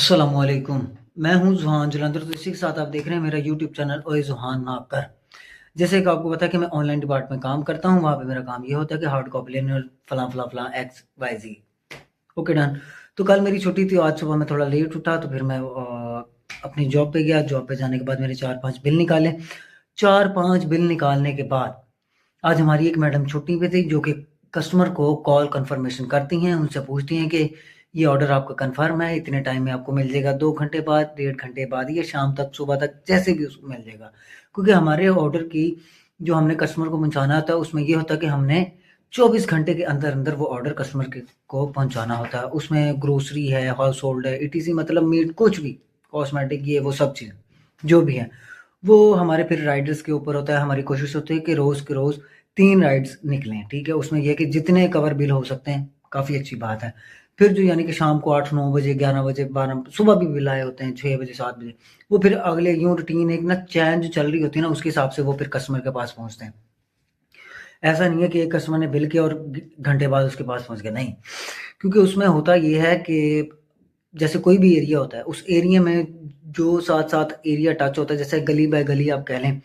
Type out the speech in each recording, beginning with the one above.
अस्सलाम वालेकुम। मैं हूँ ज़ुहान जलंधर, तो इसी के साथ आप देख रहे हैं मेरा यूट्यूब चैनल ओए ज़ुहान नाकर। जैसे कि आपको पता है कि मैं ऑनलाइन डिपार्ट में काम करता हूँ, वहाँ पे मेरा काम ये होता है कि हार्ड कॉपी लेने और फलां एक्स वाई जी। Okay done. तो कल मेरी छुट्टी थी, आज सुबह मैं थोड़ा लेट उठा, तो फिर मैं अपनी जॉब पे गया। जॉब पे जाने के बाद मेरे 4-5 बिल निकाले। 4-5 बिल निकालने के बाद आज हमारी एक मैडम छुट्टी पे थी, जो कि कस्टमर को कॉल कंफर्मेशन करती हैं, उनसे पूछती हैं कि ये ऑर्डर आपका कंफर्म है, इतने टाइम में आपको मिल जाएगा, 2 घंटे बाद, 1.5 घंटे बाद, या शाम तक, सुबह तक, जैसे भी उसको मिल जाएगा। क्योंकि हमारे ऑर्डर की जो हमने कस्टमर को पहुँचाना होता है, उसमें ये होता है कि हमने 24 घंटे के अंदर-अंदर वो ऑर्डर कस्टमर के को पहुँचाना होता है। उसमें ग्रोसरी है, हाउस होल्ड है, ईटीसी मतलब मीट, कुछ भी, कॉस्मेटिक, ये वो सब चीज़ें, जो भी है, वो हमारे फिर राइडर्स के ऊपर होता है। हमारी कोशिश होती है कि रोज़ के रोज़ 3 राइड्स निकलें, ठीक है? उसमें ये है कि जितने कवर बिल हो सकते हैं, काफ़ी अच्छी बात है। फिर जो यानी कि शाम को 8-9 बजे, 11 बजे, 12, सुबह भी बिल आए होते हैं 6 बजे, 7 बजे। वो फिर अगले यूँ रूटीन एक ना चेन जो चल रही होती है ना, उसके हिसाब से वो फिर कस्टमर के पास पहुँचते हैं। ऐसा नहीं है कि एक कस्टमर ने बिल किया और घंटे बाद उसके पास पहुँच गया, नहीं। क्योंकि उसमें होता ये है कि जैसे कोई भी एरिया होता है, उस एरिया में जो साथ-साथ एरिया टच होता है, जैसे गली बाय गली आप कह लें,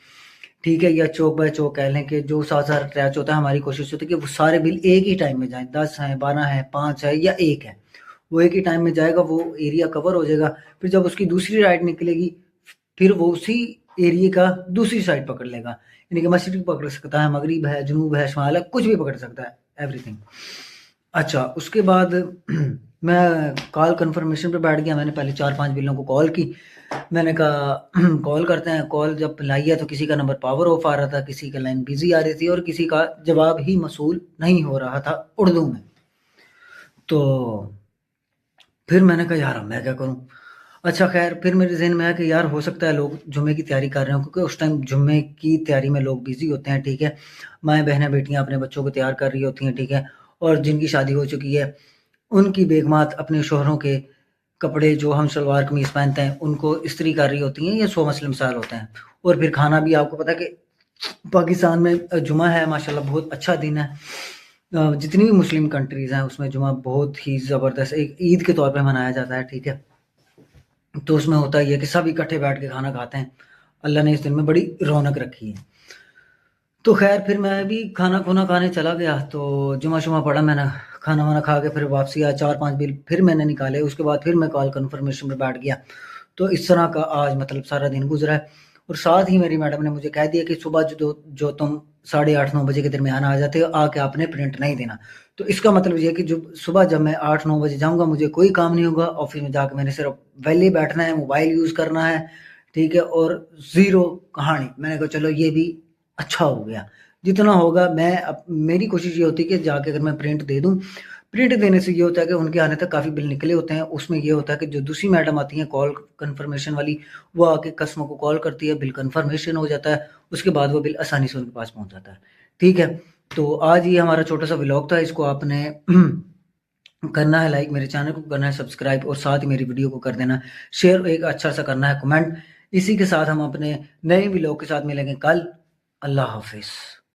ठीक है? या चौक बाय चौक कह लें, कि जो साथ-साथ अटैच होता है, हमारी कोशिश होती है कि वो सारे बिल एक ही टाइम में जाएँ, 10 हैं, 12 हैं, 5 है या 1 है। वो एक ही टाइम में जाएगा, वो एरिया कवर हो जाएगा। फिर जब उसकी दूसरी राइड निकलेगी, फिर वो उसी एरिया का दूसरी साइड पकड़ लेगा। यानी कि मशरिक पकड़ सकता है, मगरिब है, जुनूब है, शुमाल है, कुछ भी पकड़ सकता है, एवरीथिंग। अच्छा, उसके बाद मैं कॉल कन्फर्मेशन पे बैठ गया। मैंने पहले 4-5 बिल्लों को कॉल की। मैंने कहा कॉल करते हैं। कॉल जब लाई है तो किसी का नंबर पावर ऑफ आ रहा था, किसी का लाइन बिज़ी आ रही थी और किसी का जवाब ही मौसूल नहीं हो रहा था उर्दू में। तो फिर मैंने कहा यार अब मैं क्या करूँ? अच्छा ख़ैर, फिर मेरे ज़हन में आया कि यार हो सकता है लोग जुम्मे की तैयारी कर रहे हों, क्योंकि उस टाइम जुम्मे की तैयारी में लोग बिज़ी होते हैं, ठीक है? माएँ-बहनें, बेटियाँ अपने बच्चों को तैयार कर रही होती हैं, ठीक है? और जिनकी शादी हो चुकी है, उनकी बेगमात अपने शौहरों के कपड़े जो हम सलवार कमीज़ पहनते हैं, उनको इस्त्री कर रही होती हैं। ये 100 मसले मसाइल होते हैं। और फिर खाना भी आपको पता है कि पाकिस्तान में जुमा है, माशाल्लाह बहुत अच्छा दिन है। जितनी भी मुस्लिम कंट्रीज़ हैं, उसमें जुमा बहुत ही ज़बरदस्त एक ईद के तौर पे मनाया जाता है, ठीक है? तो उसमें होता ये है कि सब इकट्ठे बैठ के खाना खाते हैं। अल्लाह ने इस दिन में बड़ी रौनक रखी है। तो ख़ैर फिर मैं भी खाना-खूना खाने चला गया, तो जुमा-शुमा पढ़ा मैंने, खाना-वाना खा के फिर वापसी आया, 4-5 बिल फिर मैंने निकाले, उसके बाद फिर मैं कॉल कन्फर्मेशन पे बैठ गया। तो इस तरह का आज मतलब सारा दिन गुज़रा है। और साथ ही मेरी मैडम ने मुझे कह दिया कि सुबह जो तुम 8:30-9 बजे के दरमियान आ जाते हो, आके आपने प्रिंट नहीं देना। तो इसका मतलब ये है कि जो सुबह जब मैं 8-9 बजे जाऊँगा, मुझे कोई काम नहीं होगा, ऑफ़िस में जाके मैंने सिर्फ़ वेले बैठना है, मोबाइल यूज़ करना है, ठीक है? और ज़ीरो कहानी। मैंने कहा चलो ये भी अच्छा हो गया। जितना होगा मैं मेरी कोशिश ये होती है कि जाके अगर मैं प्रिंट दे दूँ, प्रिंट देने से ये होता है कि उनके आने तक काफ़ी बिल निकले होते हैं। उसमें ये होता है कि जो दूसरी मैडम आती हैं कॉल कन्फर्मेशन वाली, वो आके कस्टमर को कॉल करती है, बिल कन्फर्मेशन हो जाता है, उसके बाद वो बिल आसानी से उनके पास पहुँच जाता है। ठीक है? तो आज ये हमारा छोटा-सा व्लॉग था, इसको आपने करना है लाइक, मेरे चैनल को करना है सब्सक्राइब, और साथ ही मेरी वीडियो को कर देना शेयर, एक अच्छा-सा करना है कमेंट। इसी के साथ हम अपने नए व्लॉग के साथ मिलेंगे कल। अल्लाह हाफ़िज़।